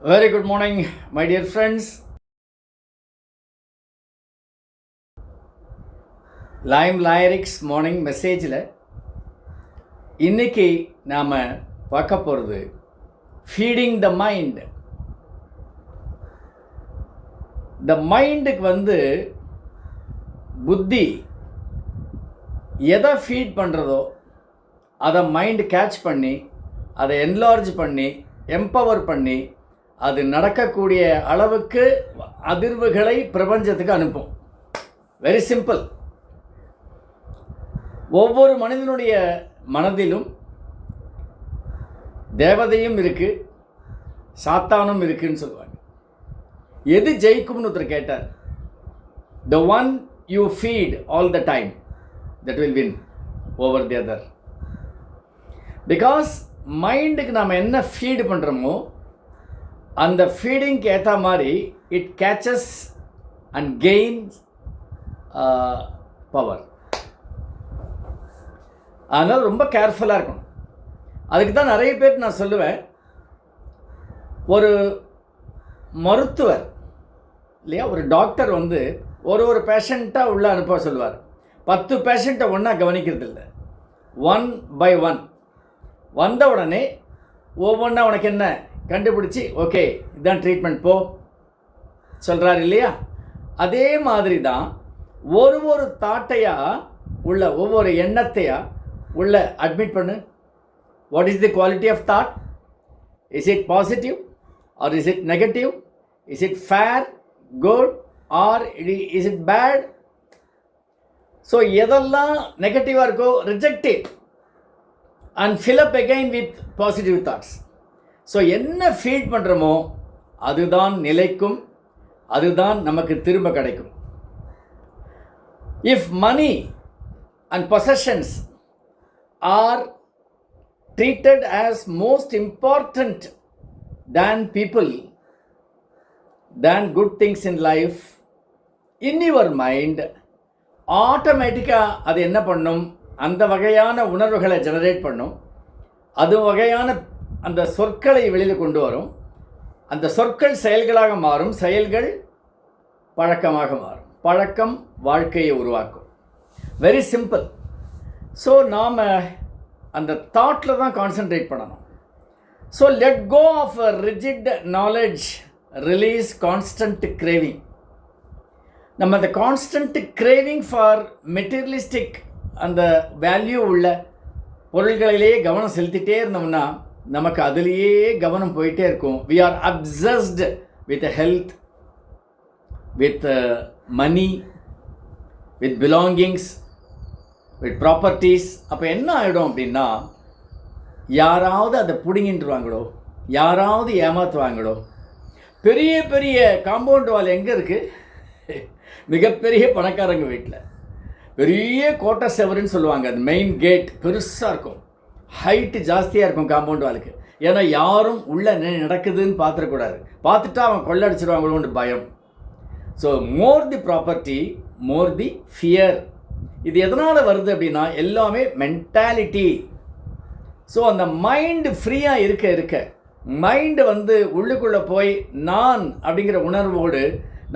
Very good morning, my dear friends. Lime Lyrics morning messageல இன்னைக்கு நாம பார்க்க போறது ஃபீடிங் த மைண்ட். த மைண்டுக்கு புத்தி எதை ஃபீட் பண்ணுறதோ அதை மைண்ட் கேட்ச் பண்ணி அதை என்லார்ஜ் பண்ணி எம்பவர் பண்ணி அது நடக்கக்கூடிய அளவுக்கு அதிர்வுகளை பிரபஞ்சத்துக்கு அனுப்பும். Very simple. ஒவ்வொரு மனிதனுடைய மனதிலும் தேவதையும் இருக்கு, சாத்தானும் இருக்குன்னு சொல்லுவாங்க. எது ஜெயிக்கும்னு ஒருத்தர் கேட்டார். The one you feed all the time, that will win over the other. Because மைண்டுக்கு நாம் என்ன ஃபீடு பண்ணுறோமோ அந்த ஃபீடிங்க்கு ஏற்ற மாதிரி it catches and gains power. அதனால் ரொம்ப கேர்ஃபுல்லாக இருக்கணும். அதுக்கு தான் நிறைய பேர் நான் சொல்லுவேன், ஒரு மருத்துவர் இல்லையா, ஒரு டாக்டர் ஒரு பேஷண்ட்டாக உள்ளே அனுப்ப சொல்லுவார். 10 பேஷண்ட்டை ஒன்றா கவனிக்கிறது இல்லை, 1 by 1 வந்த உடனே ஒவ்வொன்றா உனக்கு என்ன கண்டுபிடிச்சி ஓகே இதுதான் ட்ரீட்மெண்ட் போ சொல்கிறார் இல்லையா. அதே மாதிரி தான் ஒரு தாட்டையாக உள்ள ஒவ்வொரு எண்ணத்தையாக உள்ள அட்மிட் பண்ணு. What is the quality of thought? Is it positive or is it negative? Is it fair, good or is it bad? So எதெல்லாம் நெகட்டிவாக இருக்கோ reject it and fill up again with positive thoughts. So என்ன feed பண்ணுறோமோ அதுதான் நிலைக்கும், அதுதான் நமக்கு திரும்ப கிடைக்கும். If money and possessions are treated as most important than people, then good things in life, in your mind ஆட்டோமேட்டிக்காக அது என்ன பண்ணும், அந்த வகையான உணர்வுகளை ஜெனரேட் பண்ணும். அது வகையான அந்த சொற்களை வெளியில் கொண்டு வரும். அந்த சொற்கள் செயல்களாக மாறும், செயல்கள் பழக்கமாக மாறும், பழக்கம் வாழ்க்கையை உருவாக்கும். Very simple. ஸோ நாம் அந்த தாட்டில் தான் கான்சன்ட்ரேட் பண்ணணும். So let go of a rigid knowledge, release constant craving. நம்ம அந்த கான்ஸ்டன்ட் கிரேவிங் ஃபார் மெட்டீரியலிஸ்டிக் அந்த வேல்யூ உள்ள பொருள்களிலேயே கவனம் செலுத்திட்டே இருந்தோம்னா நமக்கு அதிலேயே கவனம் போயிட்டே இருக்கும். We are obsessed with health, with money, with belongings, with properties. அப்போ என்ன ஆகிடும் அப்படின்னா, யாராவது அதை பிடுங்கிட்டுருவாங்களோ, யாராவது ஏமாற்றுவாங்களோ. பெரிய பெரிய காம்பவுண்ட் வால் எங்கே இருக்குது? மிகப்பெரிய பணக்காரங்க வீட்டில். பெரிய கோட்டை செவருன்னு சொல்லுவாங்க, அது மெயின் கேட் பெருசாக இருக்கும், ஹைட்டு ஜாஸ்தியாக இருக்கும் காம்பவுண்ட் வாலுக்கு. ஏன்னா யாரும் உள்ளே நடக்குதுன்னு பார்த்துடக்கூடாது, பார்த்துட்டா அவன் கொள்ளடிச்சிடுவாங்களோன்னு பயம். So more the property, more the fear. இது எதனால் வருது அப்படின்னா எல்லாமே மென்டாலிட்டி. ஸோ அந்த மைண்டு ஃப்ரீயாக இருக்க மைண்டு உள்ளுக்குள்ளே போய் நான் அப்படிங்கிற உணர்வோடு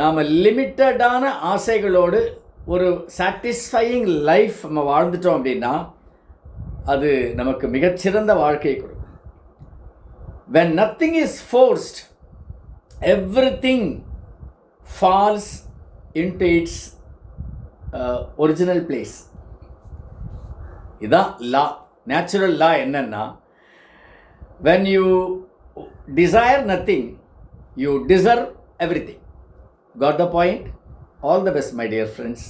நாம் லிமிட்டடான ஆசைகளோடு ஒரு சாட்டிஸ்ஃபையிங் லைஃப் நம்ம வாழ்ந்துட்டோம் அப்படின்னா அது நமக்கு மிகச்சிறந்த வாழ்க்கையை கொடுக்கும். when nothing is forced, everything falls into its original place. இதான் லா, நேச்சுரல் லா. என்னன்னா, when you desire nothing, you deserve everything. Got the point? All the best, my dear friends.